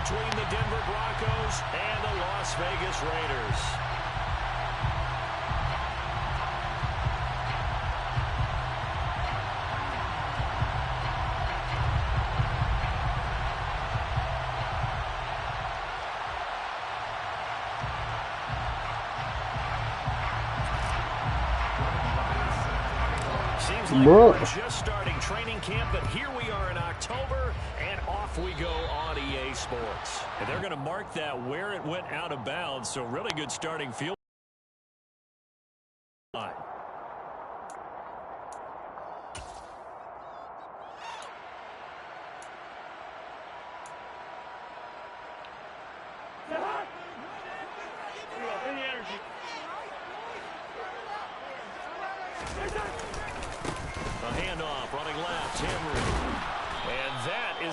between the Denver Broncos and the Las Vegas Raiders. Seems like we're just starting training camp, but here we are in October, and off we go on EA Sports. And they're going to mark that where it went out of bounds, so really good starting field.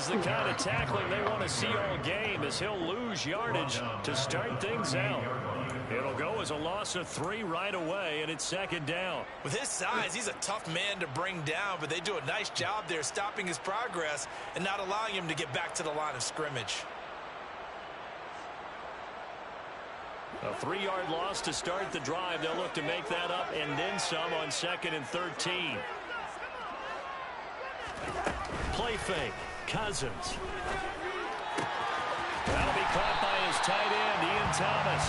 The kind of tackling they want to see all game as he'll lose yardage to start things out. It'll go as a loss of 3 right away, and it's second down. With his size, he's a tough man to bring down, but they do a nice job there stopping his progress and not allowing him to get back to the line of scrimmage. A 3-yard loss to start the drive. They'll look to make that up and then some on 2nd and 13. Play fake. Cousins. That'll be caught by his tight end, Ian Thomas.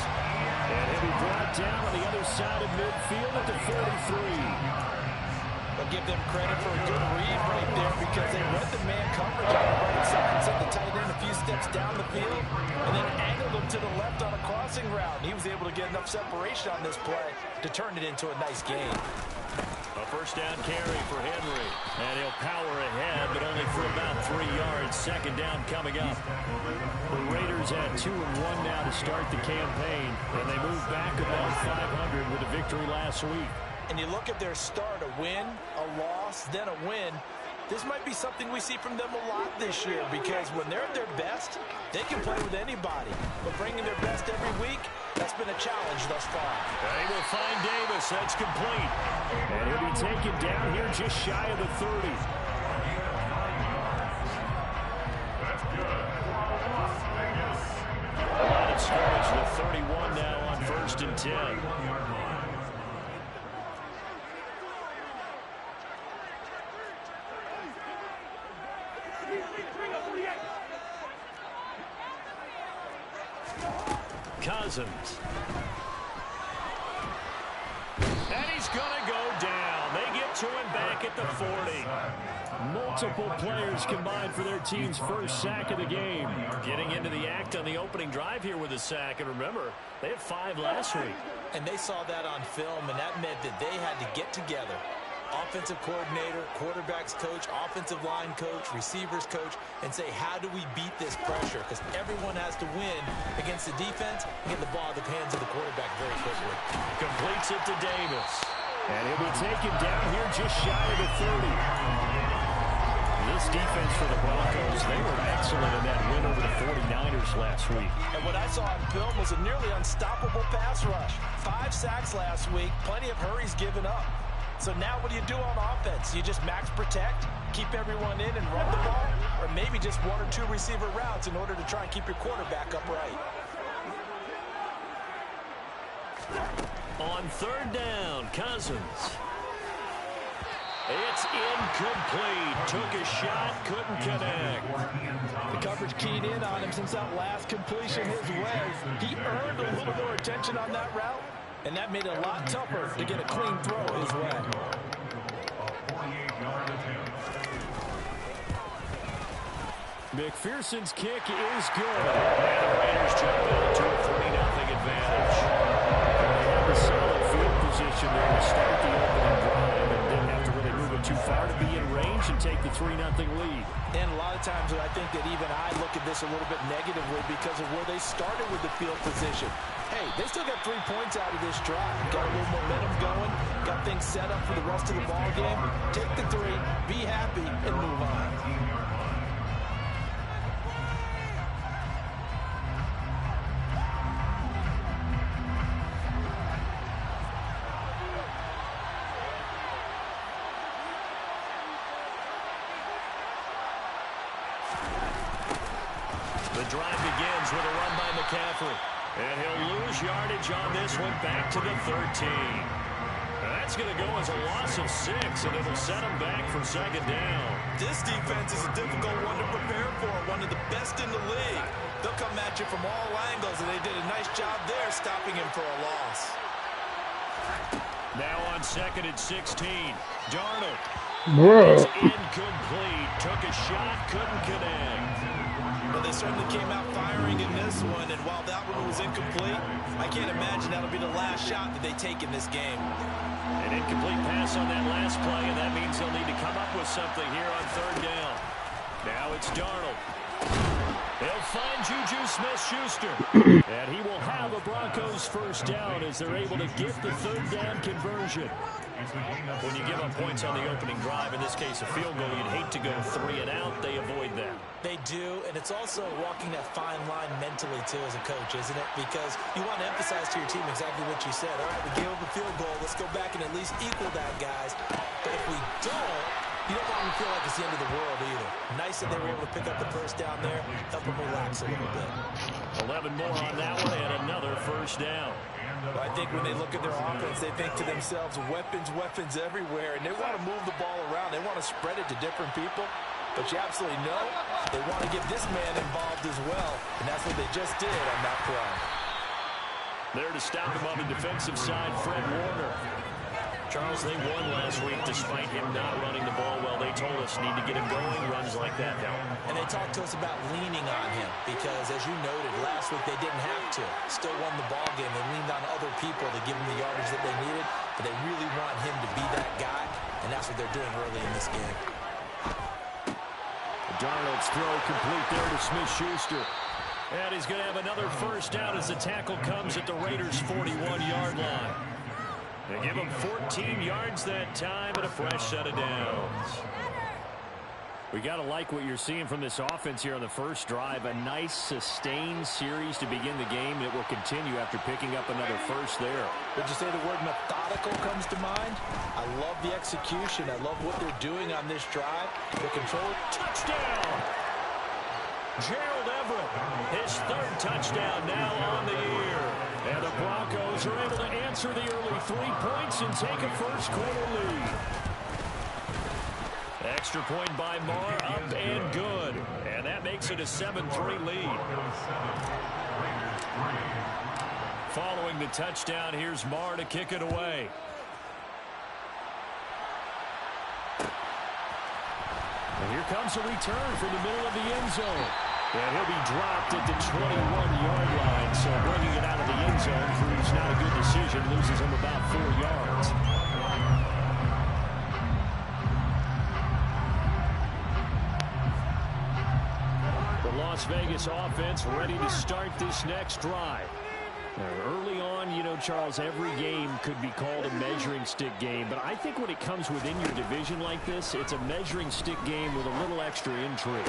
And he'll be brought down on the other side of midfield at the 43. I'll give them credit for a good read right there because they read the man coverage on the right side, sent the tight end a few steps down the field, and then angled him to the left on a crossing route. He was able to get enough separation on this play to turn it into a nice game. A first down carry for Henry. And he'll power ahead, but only for about 3 yards. Second down coming up. The Raiders had 2-1 now to start the campaign. And they move back about 500 with a victory last week. And you look at their start, a win, a loss, then a win. This might be something we see from them a lot this year because when they're at their best, they can play with anybody. But bringing their best every week, that's been a challenge thus far. They will find Davis. That's complete. And he'll be taken down here just shy of the 30. A lot of scourge with 31 now on 1st and 10. Cousins. And he's going to go down. They get to him back at the 40. Multiple players combined for their team's first sack of the game. Getting into the act on the opening drive here with a sack. And remember, they had 5 last week. And they saw that on film, and that meant that they had to get together. Offensive coordinator, quarterback's coach, offensive line coach, receivers coach, and say, how do we beat this pressure? Because everyone has to win against the defense and get the ball in the hands of the quarterback very quickly. Completes it to Davis. And he'll be taken down here just shy of the 30. This defense for the Broncos, they were excellent in that win over the 49ers last week. And what I saw on film was a nearly unstoppable pass rush. 5 sacks last week, plenty of hurries given up. So now what do you do on offense? You just max protect, keep everyone in and run the ball, or maybe just 1 or 2 receiver routes in order to try and keep your quarterback upright. On 3rd down, Cousins. It's incomplete. Took a shot, couldn't connect. The coverage keyed in on him since that last completion his way. He earned a little more attention on that route, and that made it a lot tougher to get a clean throw his way. McPherson's kick is good. And the Raiders jump out to a 3-0 advantage. They have a solid field position there to start the opening drive and didn't have to really move it too far to be in range and take the 3-0 lead. And a lot of times I think that even I look at this a little bit negatively because of where they started with the field position. Hey, they still got 3 points out of this drive. Got a little momentum going. Got things set up for the rest of the ball game. Take the 3, be happy, and move on. The drive begins with a run by McCaffrey. And he'll lose yardage on this one back to the 13. That's going to go as a loss of 6, and it'll set him back for second down. This defense is a difficult one to prepare for, one of the best in the league. They'll come at you from all angles, and they did a nice job there stopping him for a loss. Now on second and 16, Darnold. Bro. It's incomplete. Took a shot, couldn't connect. Well, they certainly came out firing in this one, and while that one was incomplete, I can't imagine that'll be the last shot that they take in this game. An incomplete pass on that last play, and that means they'll need to come up with something here on third down. Now it's Darnold. He'll find Juju Smith-Schuster. And he will have a Broncos first down as they're able to get the third down conversion. When you give up points on the opening drive, in this case a field goal, you'd hate to go 3 and out. They avoid that. They do, and it's also walking that fine line mentally, too, as a coach, isn't it? Because you want to emphasize to your team exactly what you said. All right, we gave up a field goal. Let's go back and at least equal that, guys. But if we don't, you don't want to feel like it's the end of the world either. Nice that they were able to pick up the first down there, help them relax a little bit. 11 more on that one, and another first down. But I think when they look at their offense, they think to themselves, weapons, weapons everywhere, and they want to move the ball around. They want to spread it to different people. But you absolutely know they want to get this man involved as well, and that's what they just did on that play. There to stop him on the defensive side, Fred Warner. Charles, they won last week despite him not running the ball well. They told us need to get him going. Runs like that help. And they talked to us about leaning on him because, as you noted, last week they didn't have to. Still won the ball game. They leaned on other people to give them the yardage that they needed, but they really want him to be that guy, and that's what they're doing early in this game. Darnold's throw complete there to Smith-Schuster. And he's going to have another first down as the tackle comes at the Raiders' 41-yard line. They give him 14 yards that time and a fresh set of downs. We got to like what you're seeing from this offense here on the first drive. A nice, sustained series to begin the game that will continue after picking up another first there. Would you say the word methodical comes to mind? I love the execution. I love what they're doing on this drive. The control. Touchdown! Gerald Everett, his third touchdown now on the year. And the Broncos are able to answer the early 3 points and take a first-quarter lead. Extra point by Marr, up and good. And that makes it a 7-3 lead. Following the touchdown, here's Marr to kick it away. And here comes a return from the middle of the end zone. And he'll be dropped at the 21-yard line. So bringing it out of the end zone proves not a good decision. Loses him about 4 yards. The Las Vegas offense ready to start this next drive. Early on, you know, Charles, every game could be called a measuring stick game. But I think when it comes within your division like this, it's a measuring stick game with a little extra intrigue.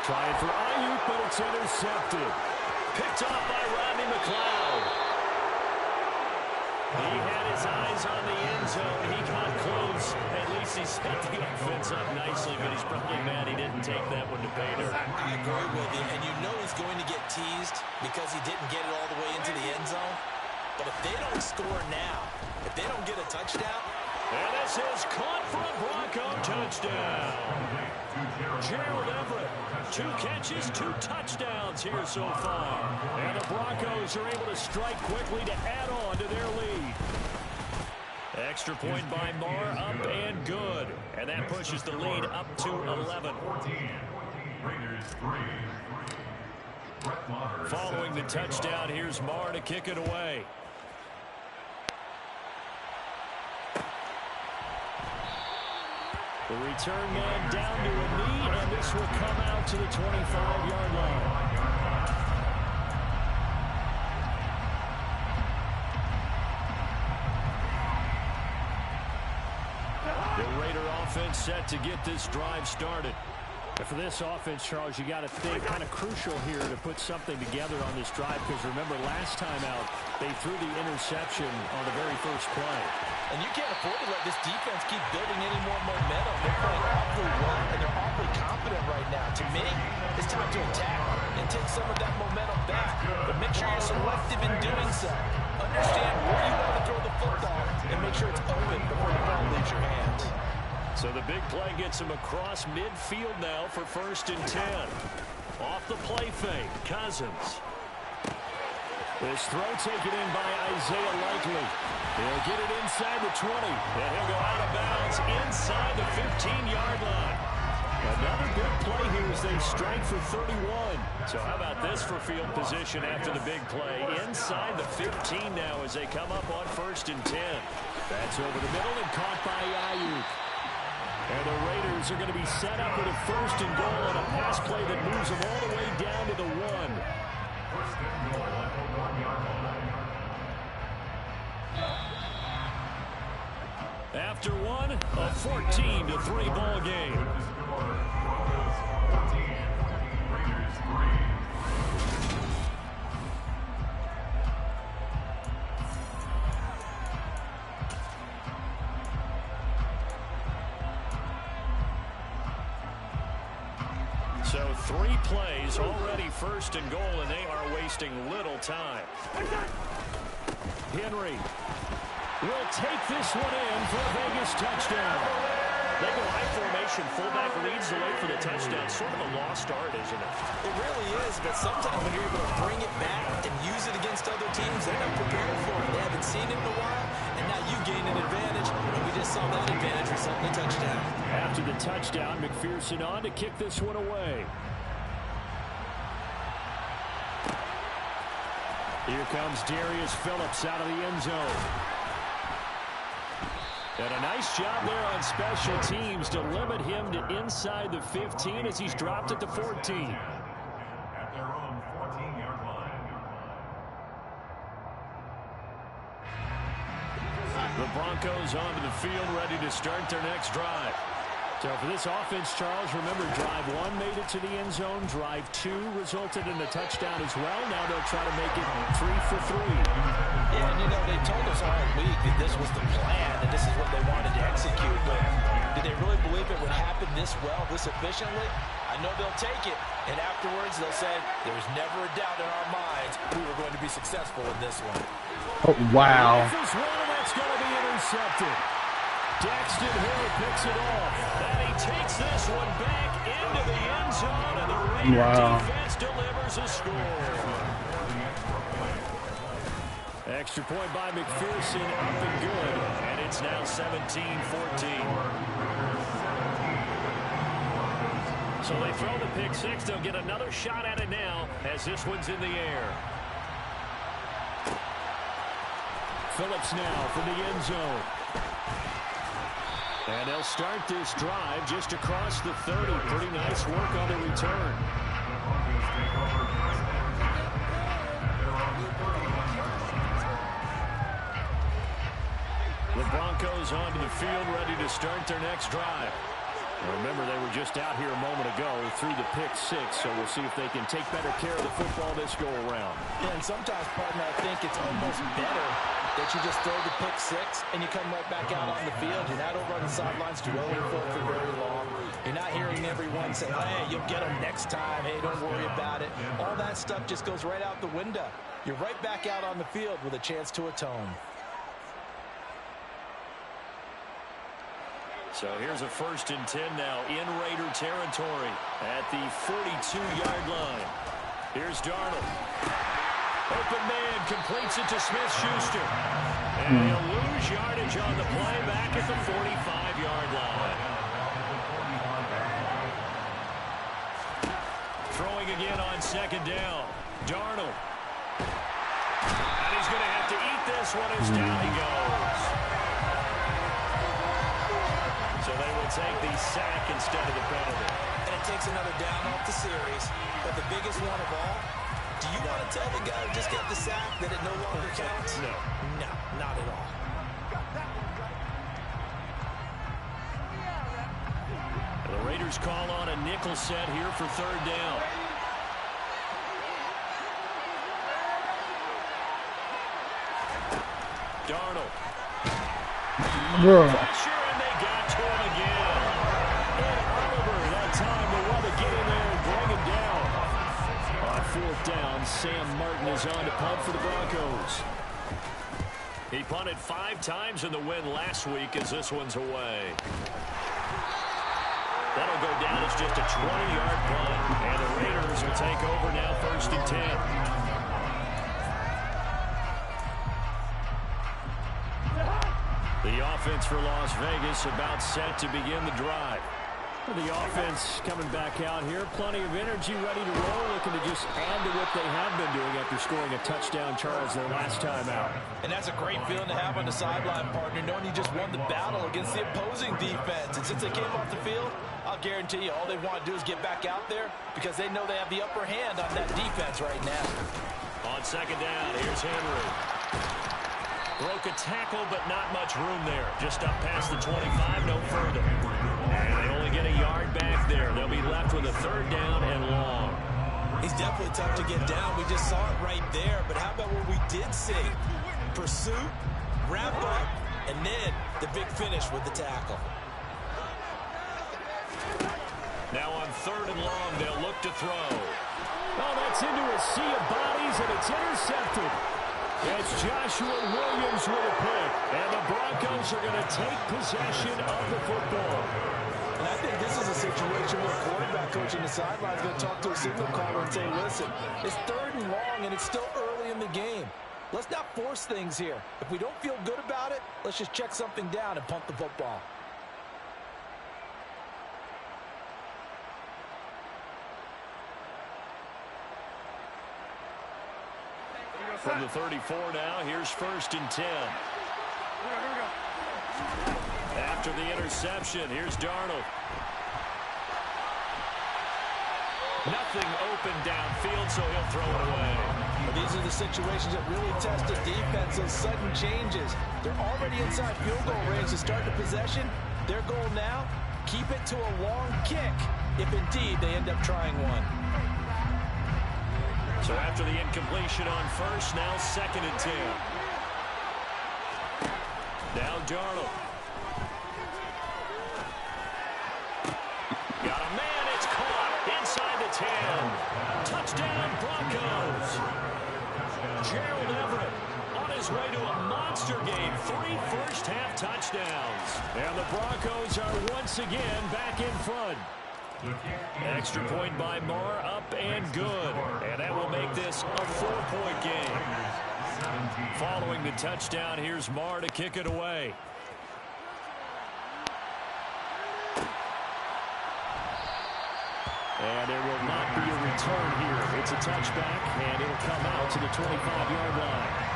Trying for Ayuk, but it's intercepted. Picked off by Rodney McLeod. He had his eyes on the end zone. He got close. At least he set the offense up nicely, but he's probably mad he didn't take that one to Bader. I agree with you, and you know he's going to get teased because he didn't get it all the way into the end zone. But if they don't score now, if they don't get a touchdown. And this is caught for a Bronco touchdown. Gerald Everett, 2 catches, 2 touchdowns here so far. And the Broncos are able to strike quickly to add on to their lead. Extra point by Marr, up and good. And that pushes the lead up to 11. Following the touchdown, here's Marr to kick it away. The return man down to a knee, and this will come out to the 25-yard line. The Raider offense set to get this drive started. For this offense, Charles, you got to think kind of crucial here to put something together on this drive, because remember, last time out, they threw the interception on the very first play. And you can't afford to let this defense keep building any more momentum. They're playing awfully well, and they're awfully confident right now. To me, it's time to attack and take some of that momentum back, but make sure you're selective in doing so. Understand where you want to throw the football and make sure it's open before the ball leaves your hands. So the big play gets him across midfield now for 1st and 10. Off the play fake, Cousins. This throw taken in by Isaiah Likely. He'll get it inside the 20, and he'll go out of bounds inside the 15-yard line. Another big play here as they strike for 31. So how about this for field position after the big play? Inside the 15 now as they come up on 1st and 10. That's over the middle and caught by Ayuk. And the Raiders are going to be set up with a 1st and goal on a pass play that moves them all the way down to the 1. After one, a 14-3 ball game. So 3 plays already 1st and goal, and they are wasting little time. Henry will take this one in for a Vegas touchdown. They go high formation, fullback leads the way for the touchdown. Sort of a lost art, isn't it? It really is, but sometimes when you're able to bring it back and use it against other teams, they're not prepared for it. They haven't seen it in a while, and now you gain an advantage, and we just saw that advantage result in a touchdown. After the touchdown, McPherson on to kick this one away. Here comes Darius Phillips out of the end zone. And a nice job there on special teams to limit him to inside the 15 as he's dropped at the 14. At their own 14-yard line. The Broncos onto the field, ready to start their next drive. So for this offense, Charles, remember drive 1 made it to the end zone. Drive 2 resulted in a touchdown as well. Now they'll try to make it 3 for 3. Yeah, and you know, they told us all week that this was the plan and this is what they wanted to execute. But did they really believe it would happen this well, this efficiently? I know they'll take it, and afterwards they'll say there was never a doubt in our minds we were going to be successful in this one. Oh, wow. This one, and that's going to be intercepted. Daxton Hill picks it off, and he takes this one back into the end zone, and the Raider defense delivers a score. Extra point by McPherson, up and good, and it's now 17-14. So they throw the pick 6. They'll get another shot at it now as this one's in the air. Phillips now from the end zone. And they'll start this drive just across the 30. Pretty nice work on the return. The Broncos onto the field, ready to start their next drive. Remember, they were just out here a moment ago through the pick 6, so we'll see if they can take better care of the football this go-around. Yeah, and sometimes, partner, I think it's almost better that you just throw the pick 6 and you come right back out on the field. You're not over on the sidelines dwelling for very long. You're not hearing everyone say, hey, you'll get them next time. Hey, don't worry about it. All that stuff just goes right out the window. You're right back out on the field with a chance to atone. So here's a 1st and 10 now in Raider territory at the 42-yard line. Here's Darnold. Open man completes it to Smith-Schuster. And he'll lose yardage on the play back at the 45-yard line. Throwing again on 2nd down. Darnold. And he's going to have to eat this one as down he goes. So they will take the sack instead of the penalty. And it takes another down off the series. But the biggest one of all, do you want to tell the guy who just got the sack that it no longer counts? No. No, not at all. The Raiders call on a nickel set here for 3rd down. Darnold. Pressure, and they got to him again. And Oliver, that time, the one to get in there and bring him down. On And Sam Martin is on to punt for the Broncos. He punted 5 times in the win last week as this one's away. That'll go down as just a 20-yard punt. And the Raiders will take over now, 1st and 10. The offense for Las Vegas about set to begin the drive. The offense coming back out here. Plenty of energy, ready to roll, looking to just add to what they have been doing after scoring a touchdown, Charles, their last time out. And that's a great feeling to have on the sideline, partner, knowing you just won the battle against the opposing defense. And since they came off the field, I'll guarantee you all they want to do is get back out there because they know they have the upper hand on that defense right now. On 2nd down, here's Henry. Broke a tackle, but not much room there. Just up past the 25, no further. And they only get a yard back there. They'll be left with a 3rd down and long. He's definitely tough to get down. We just saw it right there. But how about what we did see? Pursuit, wrap up, and then the big finish with the tackle. Now on 3rd and long, they'll look to throw. Oh, that's into a sea of bodies, and it's intercepted. It's Joshua Williams with a pick, and the Broncos are going to take possession of the football. And I think this is a situation where a quarterback coach on the sideline is going to talk to a signal caller and say, listen, it's 3rd and long, and it's still early in the game. Let's not force things here. If we don't feel good about it, let's just check something down and punt the football. From the 34 now, here's 1st and 10. After the interception, here's Darnold. Nothing open downfield, so he'll throw it away. Well, these are the situations that really test the defense, those sudden changes. They're already inside field goal range to start the possession. Their goal now, keep it to a long kick, if indeed they end up trying one. So after the incompletion on 1st, now 2nd and 10. Now Darnold. Got a man, it's caught inside the 10. Touchdown Broncos. Gerald Everett on his way to a monster game. 3 first-half touchdowns. And the Broncos are once again back in front. Extra point by Marr, up and good. And that will make this a 4-point game. Following the touchdown, here's Marr to kick it away. And there will not be a return here. It's a touchback, and it'll come out to the 25-yard line.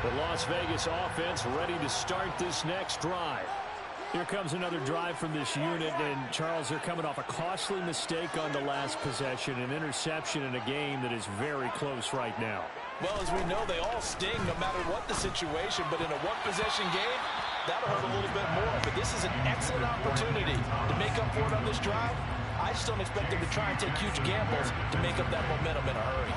The Las Vegas offense ready to start this next drive. Here comes another drive from this unit, and Charles, they're coming off a costly mistake on the last possession, an interception in a game that is very close right now. Well, as we know, they all sting no matter what the situation, but in a one-possession game, that'll hurt a little bit more. But this is an excellent opportunity to make up for it on this drive. I just don't expect them to try and take huge gambles to make up that momentum in a hurry.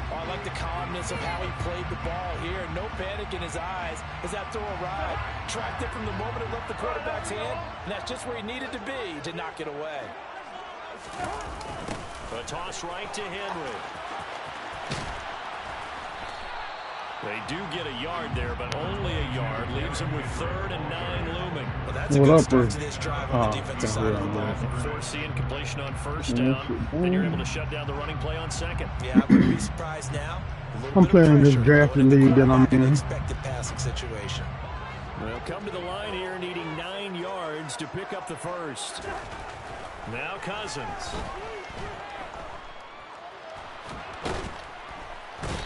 Oh, I like the calmness of how he played the ball here. No panic in his eyes as that throw arrived. Tracked it from the moment it left the quarterback's hand, and that's just where he needed to be to knock it away. A toss right to Henry. They do get a yard there, but only a yard. Leaves them with 3rd and 9 looming. Well, that's a good start to this drive on the defensive side of the ball. Forcing completion on 1st down, and you're able to shut down the running play on 2nd. Yeah, I wouldn't be surprised now. I'm playing this drafting league that I'm in. Expected passing situation. They'll come to the line here needing 9 yards to pick up the 1st. Now Cousins.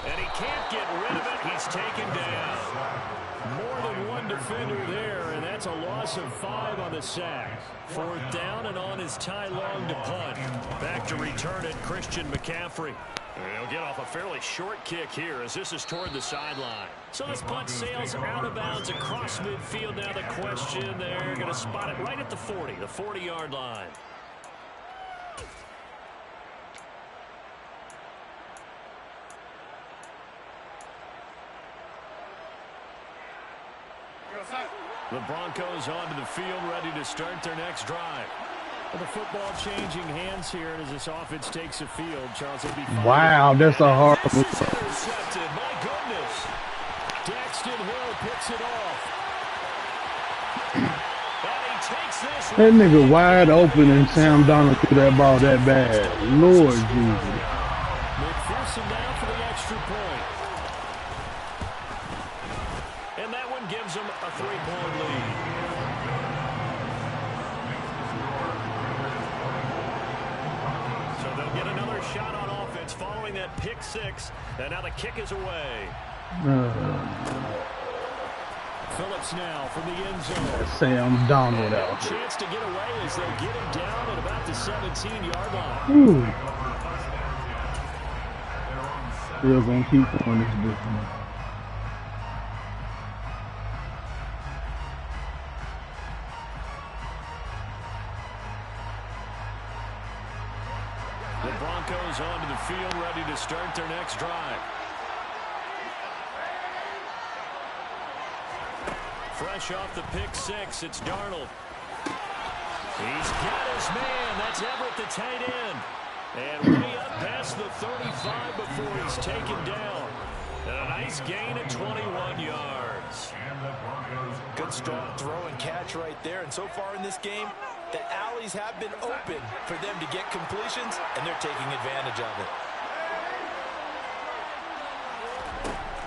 And he can't get rid of it. He's taken down. More than one defender there, and that's a loss of 5 on the sack. 4th down, and on is Ty Long to punt. Back to return it, Christian McCaffrey. He'll get off a fairly short kick here as this is toward the sideline. So this punt sails out of bounds across midfield. Now the question, they're going to spot it right at the 40, the 40-yard line. The Broncos onto the field, ready to start their next drive. Well, the football changing hands here as this offense takes the field. Charles will be fired. Wow, that's a horrible. This is intercepted. My goodness. Daxton Hill picks it off. And he takes this. That nigga wide open and Sam Donald threw that ball that bad. Lord Jesus. McPherson down for the extra point. And that one gives them a 3-point lead. So they'll get another shot on offense following that pick six. And now the kick is away. Phillips now from the end zone. Sam Donald out. Chance to get away as they'll get him down at about the 17-yard line. Ooh. Still gonna keep on this business. The Broncos onto the field, ready to start their next drive. Fresh off the pick six, it's Darnold. He's got his man. That's Everett, the tight end. And way up past the 35 before he's taken down. And a nice gain at 21 yards. Good strong throw and catch right there. And so far in this game, the alleys have been open for them to get completions, and they're taking advantage of it.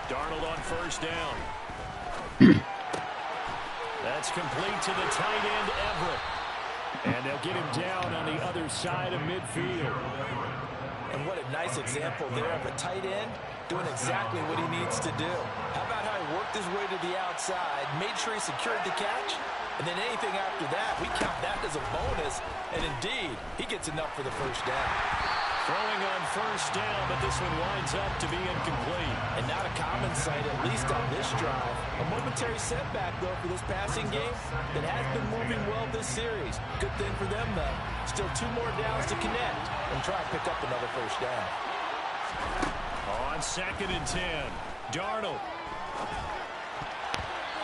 Darnold on first down. That's complete to the tight end, Everett. And they'll get him down on the other side of midfield. And what a nice example there of a tight end doing exactly what he needs to do. How about how he worked his way to the outside, made sure he secured the catch, and then anything after that, we count that as a bonus. And indeed, he gets enough for the first down. Throwing on first down, but this one winds up to be incomplete. And not a common sight, at least on this drive. A momentary setback, though, for this passing game that has been moving well this series. Good thing for them, though. Still 2 more downs to connect and try to pick up another first down. On 2nd and 10, Darnold.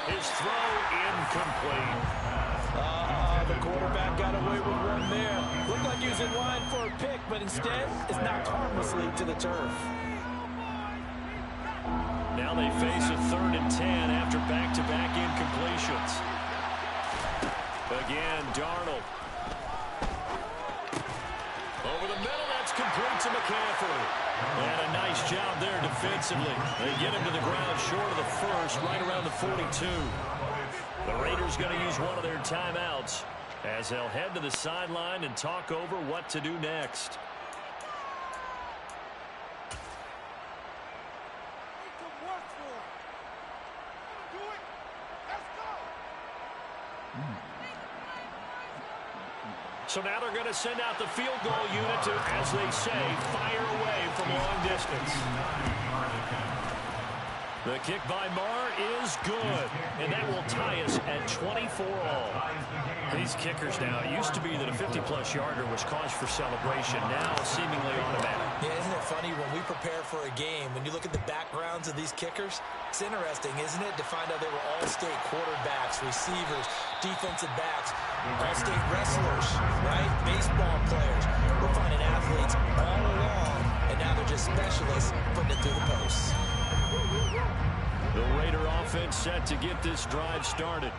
His throw incomplete. The quarterback got away with one there. Looked like he was in line for a pick, but instead is knocked harmlessly to the turf. Now they face a 3rd and 10 after back-to-back incompletions. Again, Darnold. Over the middle, that's complete to McCaffrey. And a nice job there defensively. They get him to the ground short of the first, right around the 42. The Raiders going to use one of their timeouts as they'll head to the sideline and talk over what to do next. So now they're going to send out the field goal unit to, as they say, fire away from long distance. The kick by Marr is good, and that will tie us at 24 all. These kickers now, it used to be that a 50-plus yarder was cause for celebration, now seemingly automatic. Yeah, isn't it funny when we prepare for a game, when you look at the backgrounds of these kickers, it's interesting, isn't it, to find out they were all-state quarterbacks, receivers, defensive backs, all-state wrestlers, right, baseball players. We're finding athletes all along, and now they're just specialists putting it through the posts. The Raider offense set to get this drive started.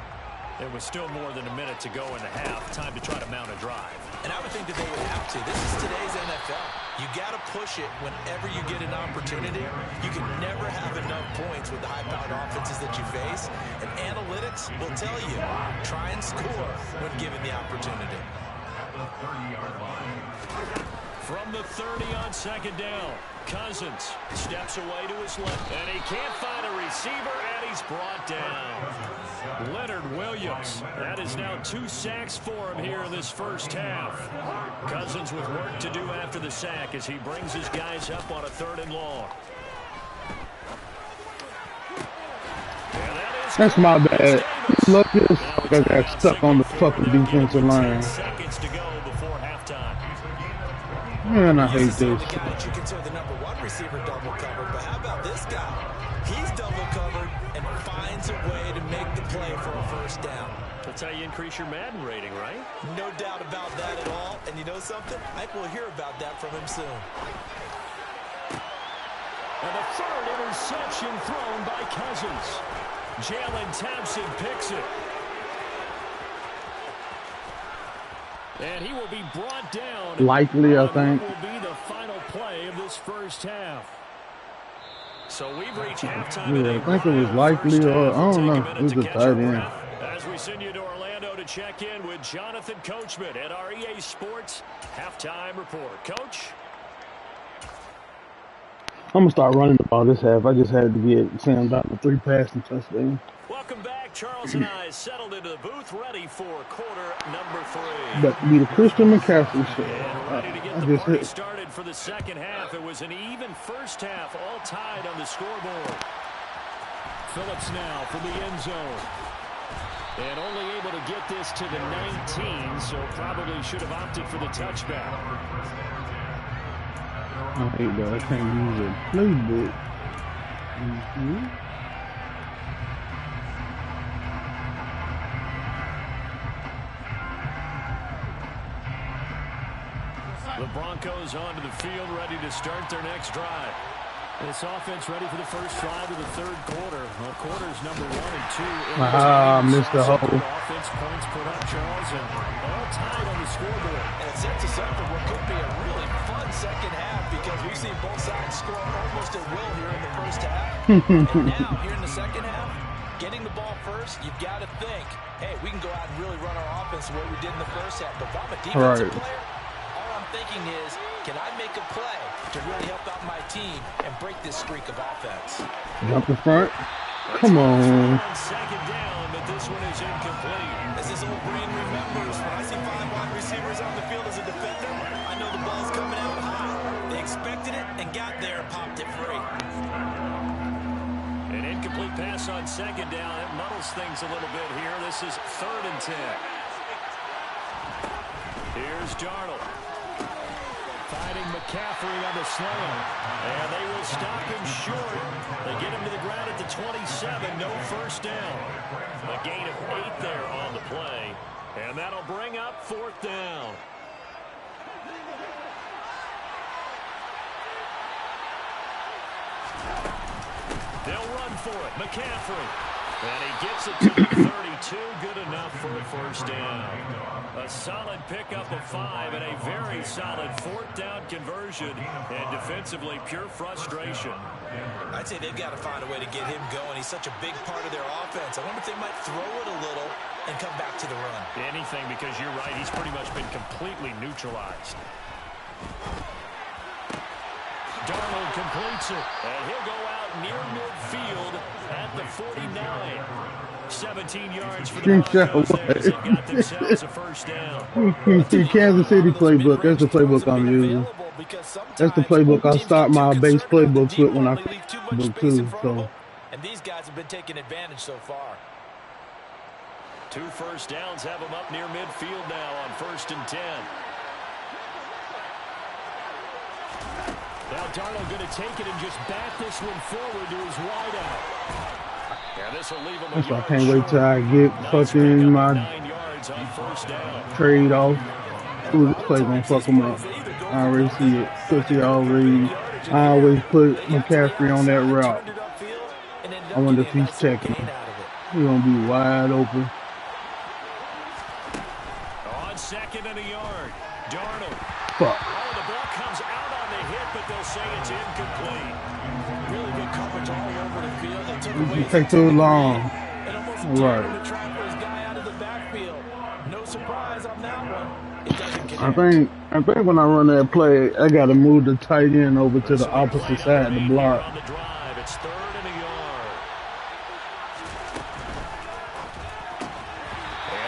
There was still more than a minute to go in the half. Time to try to mount a drive. And I would think that they would have to. This is today's NFL. You got to push it whenever you get an opportunity. You can never have enough points with the high-powered offenses that you face. And analytics will tell you, try and score when given the opportunity. From the 30 on 2nd down, Cousins steps away to his left, and he can't find a receiver, and he's brought down. Leonard Williams, that is now 2 sacks for him here in this first half. Cousins with work to do after the sack as he brings his guys up on a 3rd and long. That's my bad. Look at this. I got stuck on the fucking defensive line. Seconds to go before halftime. Man, I hate He's the this. guy that you consider the #1 receiver double covered, but how about this guy? He's double covered and finds a way to make the play for a first down. That's how you increase your Madden rating, right? No doubt about that at all. And you know something? I think we'll hear about that from him soon. And the third interception thrown by Cousins. Jalen Thompson picks it. And he will be brought down. Likely, I think. Will be the final play of this first half. So we've reached halftime. Yeah, I think it was likely, or I don't know. It was a tight end. As we send you to Orlando to check in with Jonathan Coachman at our EA Sports halftime report. Coach? I'm going to start running the ball this half. I just had to get Sam Darnold 3 passing touchdowns. Welcome back. Charles and I settled into the booth, ready for quarter number 3. But be the Christian McCaffrey show. And ready to get the party started for the second half. It was an even first half, all tied on the scoreboard. Phillips now from the end zone. And only able to get this to the 19, so probably should have opted for the touchback. I hate that. I can't use a playbook. The Broncos onto the field, ready to start their next drive. This offense ready for the first drive of the third quarter. Well, quarters number 1 and 2. Missed the hole. Offense points put up, Charles, and all tied on the scoreboard. And it sets us up for what could be a really fun second half because we've seen both sides score almost at will here in the first half. And now, here in the second half, getting the ball first, you've got to think, hey, we can go out and really run our offense the way we did in the first half. But if I'm a defensive player, all I'm thinking is, can I make a play to really help out my team and break this streak of offense? Jump in front. Come on. Second down, but this one is incomplete. As this old brain remembers, when I see 5 wide receivers on the field as a defender, I know the ball's coming out high. They expected it and got there and popped it free. An incomplete pass on second down. It muddles things a little bit here. This is 3rd and 10. Here's Darnold. Fighting McCaffrey on the slam. And they will stop him short. They get him to the ground at the 27. No first down. A gain of 8 there on the play. And that'll bring up 4th down. They'll run for it. McCaffrey. And he gets it to the 32. Good enough for a first down. A solid pickup of 5 and a very solid 4th down conversion. And defensively, pure frustration. I'd say they've got to find a way to get him going. He's such a big part of their offense. I wonder if they might throw it a little and come back to the run. Anything, because you're right. He's pretty much been completely neutralized. Darnold completes it, and he'll go out near midfield at the 49. 17 yards for the Broncos there as they got themselves a first down. Kansas City playbook. That's the playbook I'm using. That's the playbook I start my base playbooks with when I book too. So. And these guys have been taking advantage so far. 2 first downs have them up near midfield now on 1st and 10. Now Darnold going to take it and just bat this one forward to his wideout. Yeah, this will leave him a I can't wait till I get fucking my trade off. Ooh, this play gonna fuck him up. I already see it. Pussy already. I always put McCaffrey on that route. I wonder if he's checking. He's gonna be wide open. On 2nd and a yard, Darnold. Fuck. Oh, the ball comes out on the hit, but they'll say it's incomplete. Really good coverage all over the field. They took It away take too long. and almost Right. the trap for his guy out of the backfield. No surprise on that one. It doesn't connect. I think when I run that play, I gotta move the tight end over to the opposite side to block. On the drive, it's 3rd and a yard.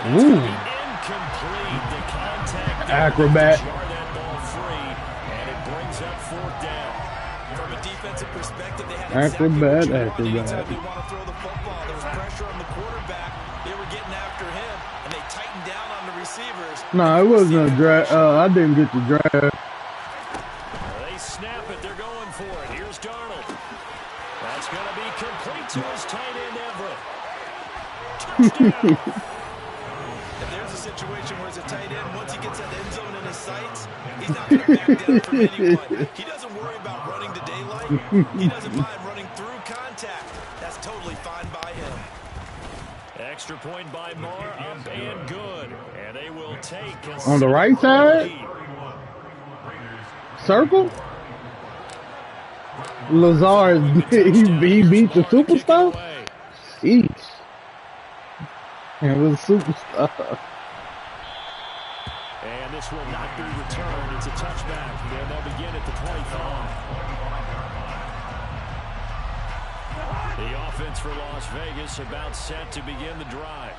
And it's Ooh. gonna be incomplete. The contact there Acrobat. jar that ball free, and it brings up 4th down. From a defensive perspective, they had Acrobat, exactly what you want. acrobat. Anytime they want to throw the football, there was pressure on the quarterback. They were getting after him, and they tightened down on the receivers. No, it wasn't a draft. I didn't get the draft. They snap it. They're going for it. Here's Darnold. That's going to be complete to his tight end, Everett. Touchdown. If there's a situation where it's a tight end, once he gets that end zone in his sights, he's not going to back down from anyone. He doesn't worry about running to daylight. He doesn't mind running through contact. That's totally fine by him. Extra point by Moore, up and good. And they will take on the right side. Circle. Lazard, he beat the superstar. Jeez. And was a superstar. And this will not be returned. It's a touchback. And they'll begin at the 25. The offense for Las Vegas about set to begin the drive.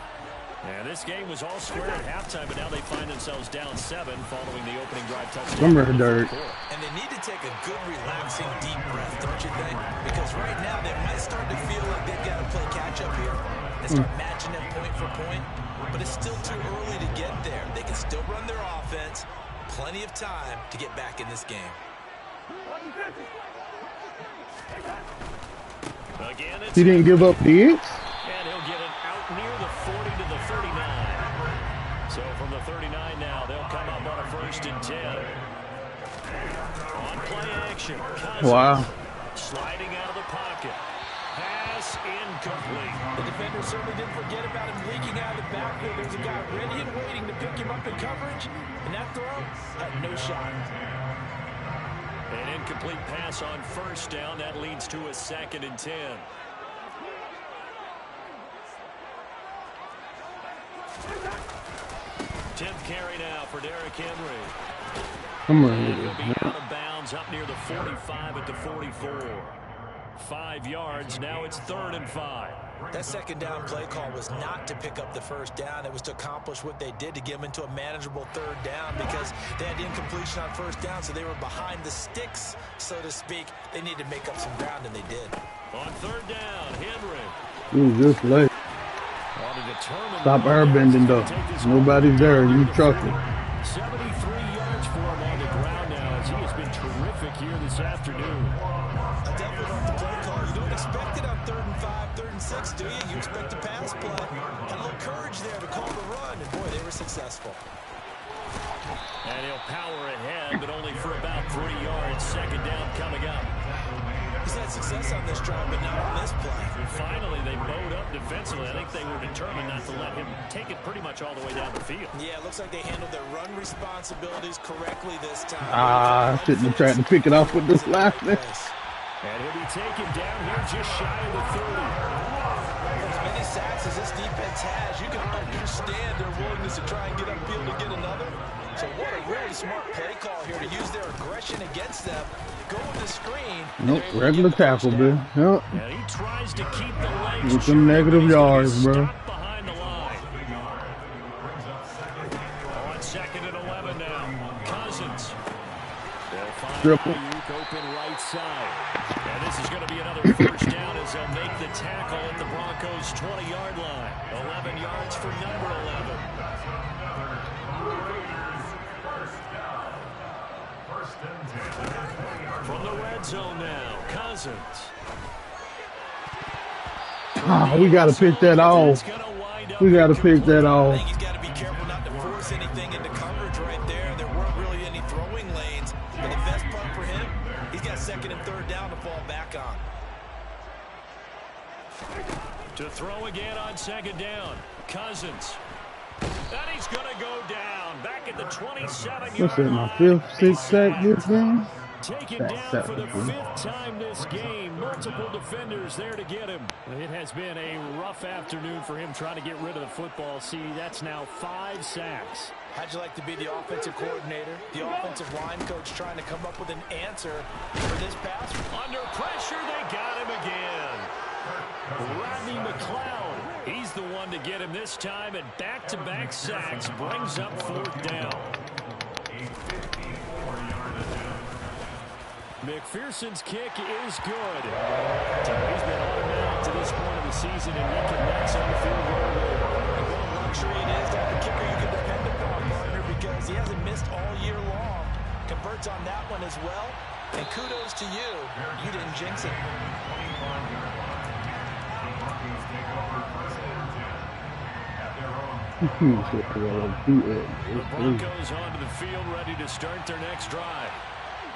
And this game was all square at halftime, but now they find themselves down 7 following the opening drive touchdown. And they need to take a good, relaxing, deep breath, don't you think? Because right now they might start to feel like they've got to play catch-up here. They start matching them point for point, but it's still too early to get there. They can still run their offense. Plenty of time to get back in this game. Again, he didn't give up the X. And he'll get it out near the 40 to the 39. So from the 39 now, they'll come up on a 1st and 10. On play action. Cousins wow. Sliding out of the pocket. Pass incomplete. The defender certainly didn't forget about him leaking out of the backfield. There's a guy ready and waiting to pick him up in coverage. And that throw had no shot. An incomplete pass on 1st down. That leads to a 2nd and 10. Tenth carry now for Derrick Henry. Come on. And he'll be out of bounds up near the 45 at the 44. 5 yards. Now it's 3rd and 5. That 2nd down play call was not to pick up the 1st down. It was to accomplish what they did to get them into a manageable 3rd down because they had incompletion on 1st down, so they were behind the sticks, so to speak. They needed to make up some ground, and they did. On 3rd down, Henry. He was just late. Stop airbending though. Nobody's there. You trust him. 73 yards for him on the ground now as he has been terrific here this afternoon. I definitely like the play call. You don't expect it on 3rd and 5, 3rd and 6, do you? You expect a pass play. Had a little courage there to call the run, and boy, they were successful. And he'll power ahead, but only for about 3 yards. 2nd down coming up. He's had success on this drive, but not on this play. And finally, they bowed up defensively. I think they were determined not to let him take it pretty much all the way down the field. Yeah, it looks like they handled their run responsibilities correctly this time. I shouldn't have tried to pick it off with this last one. And he'll be taken down here just shy of the 30. As many sacks as this defense has, you can understand their willingness to try and get upfield and get another. So what a really smart play call here to use their aggression against them. Go with the screen. Nope, regular tackle, bro. Yep. And he tries to keep the legs with some negative yards, bro. Behind the line. On 2nd and 11 now. Cousins. They'll find Ayuk open right side. And this is going to be another 1st down as they'll make the tackle at the Broncos' 20-yard line. 11 yards for number 11. From the red zone now, Cousins. We got to pick that off. We got to pick that off. I think he's got to be careful not to force anything into coverage right there. There weren't really any throwing lanes. But the best part for him, he's got 2nd and 3rd down to fall back on. To throw again on 2nd down, Cousins. And he's going to go down back at the 27-yard line. What's that, my 5th, 6th sack this game? Taken down for the 5th time this game. Multiple defenders there to get him. It has been a rough afternoon for him trying to get rid of the football. See, that's now 5 sacks. How'd you like to be the offensive coordinator, the offensive line coach trying to come up with an answer for this pass? Under pressure, they got him again. Rodney McLeod, he's the one to get him this time, and back-to-back sacks brings up 4th down. McPherson's kick is good. He's been automatic to this point of the season, and he connects on the field goal. What a luxury it is to have a kicker you can depend upon, partner, because he hasn't missed all year long. Converts on that one as well, and kudos to you. You didn't jinx it. The Broncos onto the field, ready to start their next drive.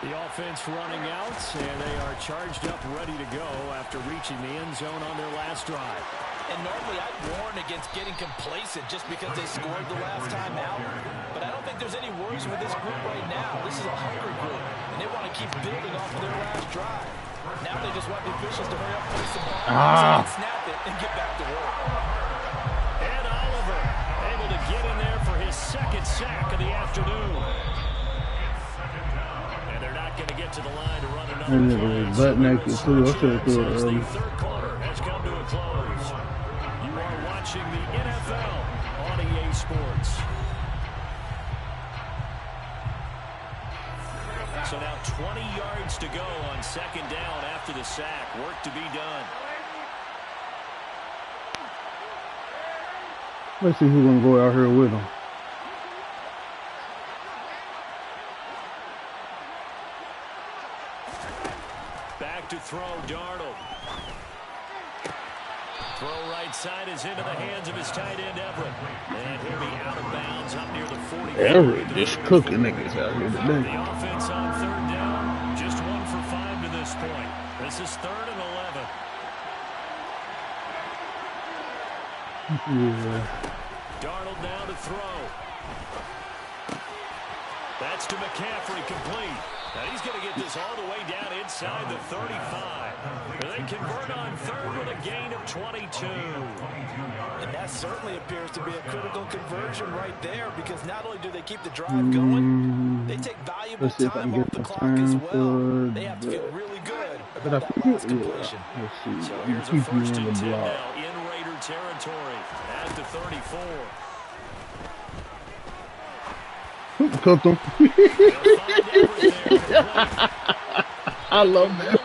The offense running out, and they are charged up, ready to go after reaching the end zone on their last drive. And normally I'd warn against getting complacent just because they scored the last time out. But I don't think there's any worries with this group right now. This is a hungry group, and they want to keep building off of their last drive. Now they just want the officials to hurry up, place the ball, so they can snap it, and get back to work. And Oliver able to get in there for his second sack of the afternoon. And they're not going to get to the line to run another play. Butt naked too. I should have threw it The early. third quarter has come to a close. You are watching the NFL on EA Sports. So now 20 yards to go on second down after the sack. Work to be done. Let's see who's gonna go out here with him. Back to throw, Darnold. Throw right side is into the hands of his tight end, Everett. And he'll be out of bounds up near the 40. Everett just cooking niggas out here The today. offense on third down, just 1 for 5 to this point. This is 3rd and 11. Yeah. Darnold now to throw. That's to McCaffrey, complete. Now he's going to get this all the way down inside the 35. And they convert on third with a gain of 22. And that certainly appears to be a critical conversion right there, because not only do they keep the drive going, they take valuable Let's see if I can time get off the the clock as time well. for They have to feel really good But I about that think last it, completion. let's see. So I'm here's a keeping first you and in 10 the block. now in Raider territory at the 34. Cooked him. I love that.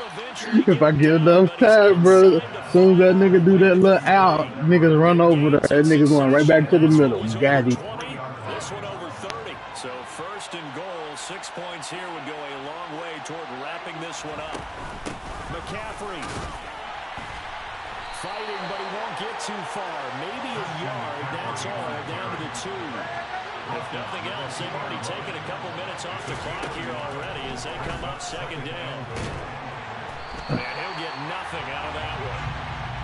If I give enough time, bro, as soon as that nigga do that little out, niggas run over there. That nigga's going right back to the middle. Got him. This one over 30. So 1st and goal, 6 points here would go a long way toward wrapping this one up. McCaffrey fighting, but he won't get too far. Maybe a yard, that's all, down to the 2. If nothing else, they've already taken a couple minutes off the clock here already as they come up second down. And he'll get nothing out of that one.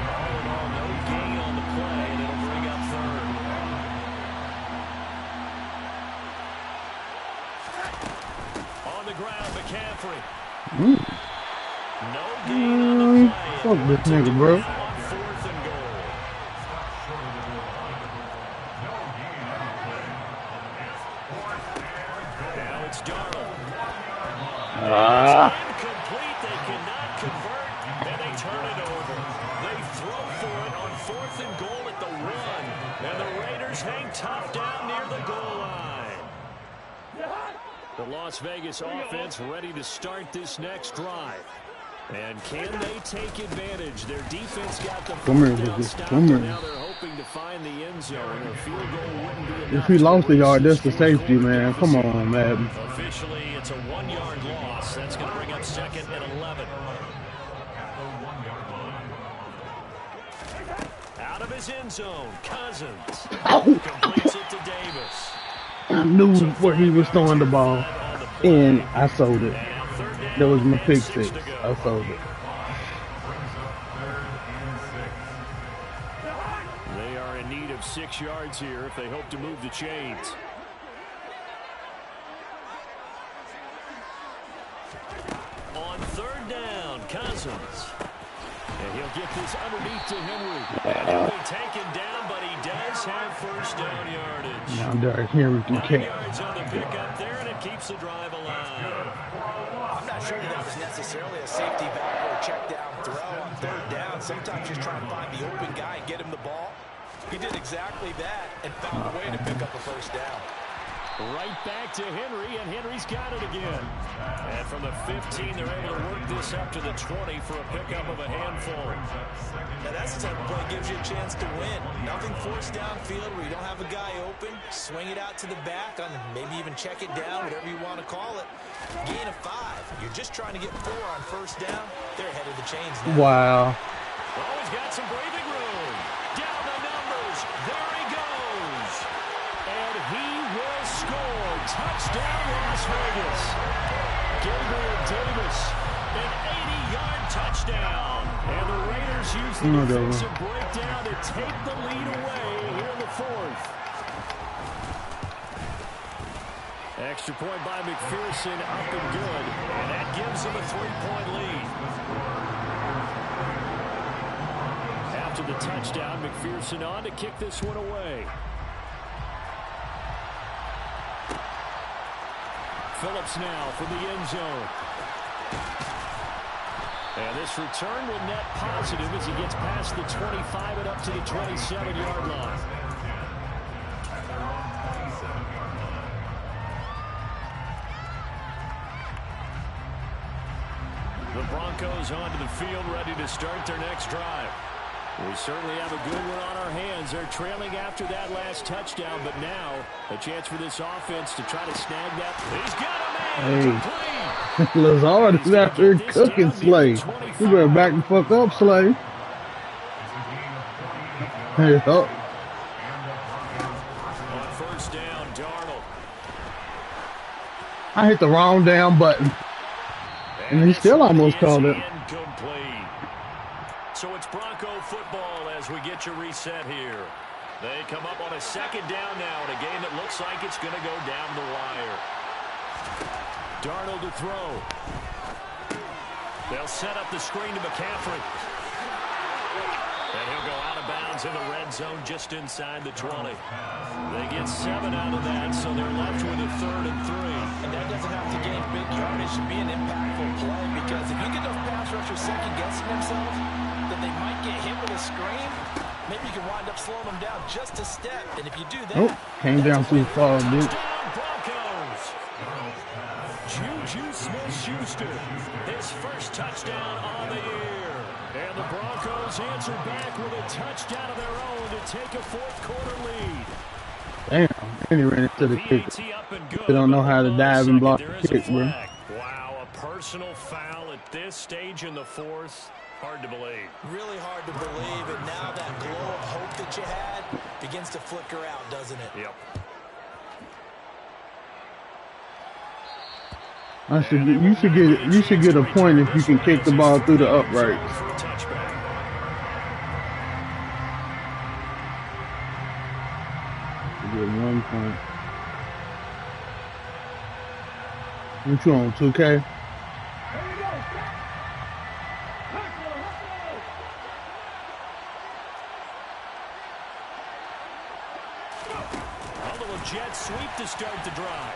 All in all, no gain on the play, and it'll bring up 3rd. On the ground, McCaffrey. No gain on the play. Fuck this nigga, bro. On 4th and goal. Now it's Darnold. Incomplete. They cannot convert, and they turn it over. They throw for it on 4th and goal at the 1, and the Raiders hang tough down near the goal line. The Las Vegas offense ready to start this next drive. And can they take advantage? Their defense got the first down stopped, and now they're hoping to find the end zone. A field goal wouldn't be enough. If he lost the yard, that's the safety, man. Come on, man. Officially, it's a 1-yard loss. That's going to bring up 2nd and 11. Out of his end zone, Cousins completes it to Davis. I knew where he was throwing the ball, and I sold it. That was my pick 6. I sold it. They are in need of 6 yards here if they hope to move the chains. On 3rd down, Cousins. And he'll get this underneath to Henry. And he'll be taken down, but he does have first down yardage. Now Derrick Henry can 9 catch. yards on the pickup there, and it keeps the drive alive. I'm not sure that was necessarily a safety valve or a check down throw on 3rd down. Sometimes just try and find the open guy and get him the ball. He did exactly that and found a way to pick up a first down. Right back to Henry, and Henry's got it again. And from the 15, they're able to work this up to the 20 for a pickup of a handful. Now that's the type of play that gives you a chance to win. Nothing forced downfield where you don't have a guy open. Swing it out to the back, on maybe even check it down, whatever you want to call it. Gain of 5. You're just trying to get 4 on first down. They're ahead of the chains now. Wow. Oh, he's got some breathing room. Las Vegas. Gabriel Davis, an 80-yard touchdown. And the Raiders use the defensive breakdown to take the lead away here in the fourth. Extra point by McPherson, up and good. And that gives them a 3-point lead. After the touchdown, McPherson on to kick this one away. Phillips now from the end zone. And this return will net positive as he gets past the 25 and up to the 27-yard line. The Broncos onto the field, ready to start their next drive. We certainly have a good one on our hands. They're trailing after that last touchdown, but now a chance for this offense to try to snag that. He's got a man. Hey, Lazard is out there cooking Slay. You better back the fuck up, Slay. Hey, up. On first down, Darnold. I hit the wrong damn button. And he still almost called it. Incomplete. So it's Bronco football as we get you reset here. They come up on a second down now in a game that looks like it's going to go down the wire. Darnold to throw. They'll set up the screen to McCaffrey. And he'll go out of bounds in the red zone just inside the 20. They get 7 out of that, so they're left with a 3rd and 3. And that doesn't have to gain big yardage to be an impactful play, because if you get those pass rushers second-guessing themselves, then they might get hit with a screen. Maybe you can wind up slowing them down just a step. And if you do that, came down too far, dude. Broncos. Juju Smith-Schuster, his first touchdown on the year. And the Broncos answer back with a touchdown of their own to take a fourth-quarter lead. Damn, and he ran into the kicker. They don't know how to dive and block the kick, bro. Wow, a personal foul at this stage in the fourth. Hard to believe. Really hard to believe, and now that glow of hope that you had begins to flicker out, doesn't it? Yep. You should get a point if you can kick the ball through the uprights. You get 1 point. What you on, 2K? A little jet sweep to start the drive.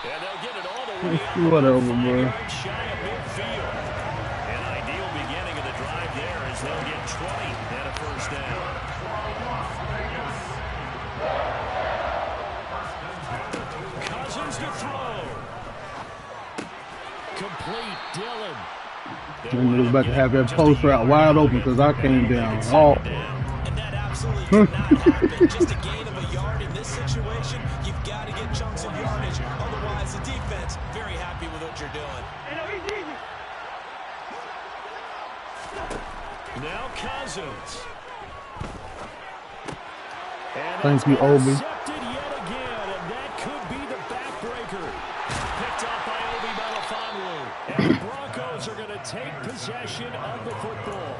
And they'll get it all the way up. Whatever, bro. Shy of midfield. An ideal beginning of the drive there as they'll get 20 and a first down. Cousins to throw. Complete, Dillon. And they was about to have that post route wide open because I came down. Oh. And that absolutely could not happen. Just a gain of a yard in this situation. You've got to get chunks of yardage. Otherwise, the defense very happy with what you're doing. Now Cousins. And thank you, Obi. Intercepted yet again, and that could be the backbreaker. Picked up by Obi Melifonwu. And the Broncos are going to take possession of the football.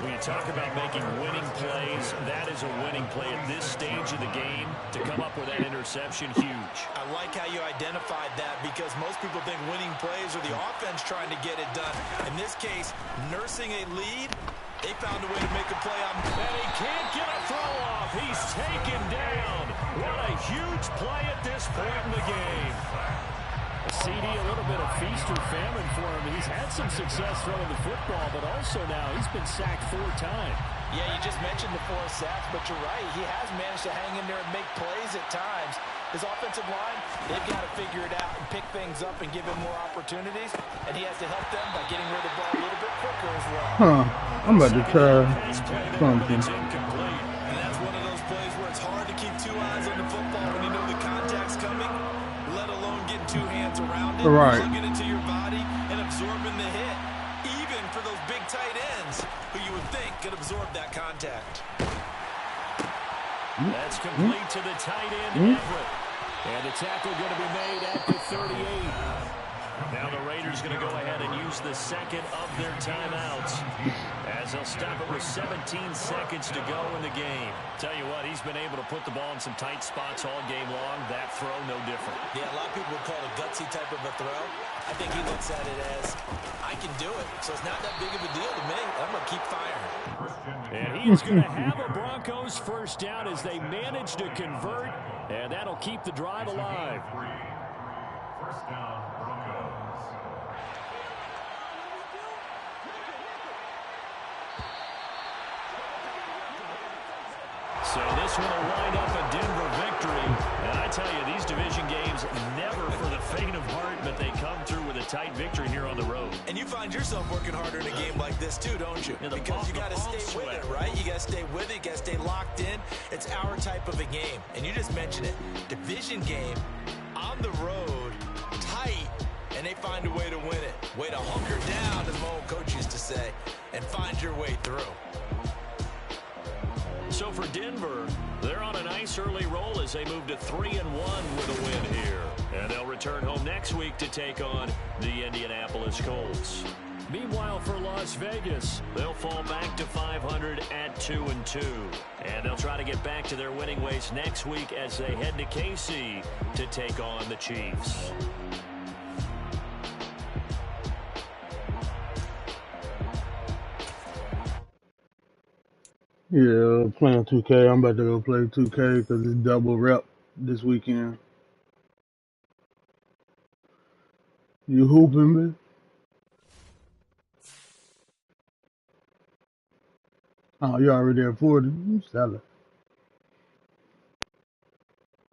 When you talk about making winning plays, that is a winning play at this stage of the game. To come up with that interception, huge. I like how you identified that, because most people think winning plays are the offense trying to get it done. In this case, nursing a lead, they found a way to make a play on. And he can't get a throw off. He's taken down. What a huge play at this point in the game. A CD, a little bit of feast or famine for him. He's had some success throwing the football, but also now he's been sacked 4 times. Yeah, you just mentioned the 4 sacks, but you're right. He has managed to hang in there and make plays at times. His offensive line, they've got to figure it out and pick things up and give him more opportunities. And he has to help them by getting rid of the ball a little bit quicker as well. I'm about to try something. And that's one of those plays where it's hard to keep 2 eyes on the football when you know the contact's coming, let alone getting 2 hands around it, right, plugging it to your body, and absorbing the hit. Even for those big tight ends who you would think could absorb that contact. That's complete to the tight end, Everett. And the tackle going to be made at the 38. Now the Raiders going to go ahead and use the second of their timeouts as they'll stop it with 17 seconds to go in the game. Tell you what, he's been able to put the ball in some tight spots all game long. That throw, no different. Yeah, a lot of people would call it a gutsy type of a throw. I think he looks at it as, I can do it, so it's not that big of a deal to me. I'm going to keep firing. And he is going to have a Broncos first down as they manage to convert, and that'll keep the drive alive. First down, Broncos. So this one will wind up a Denver victory. And I tell you, these division games, never for the faint of heart, but they come through with a tight victory here on the road. And you find yourself working harder in a game like this too, don't you? Yeah, because you got to stay with it, right? You got to stay with it. You got to stay locked in. It's our type of a game. And you just mentioned it. Division game, on the road, tight, and they find a way to win it. Way to hunker down, as my old coach used to say, and find your way through. So for Denver, they're on a nice early roll as they move to 3-1 with a win here. And they'll return home next week to take on the Indianapolis Colts. Meanwhile, for Las Vegas, they'll fall back to 500 at 2-2. And they'll try to get back to their winning ways next week as they head to KC to take on the Chiefs. Yeah, playing 2K. I'm about to go play 2K because it's double rep this weekend. You hooping me? Oh, you already at 40. You selling.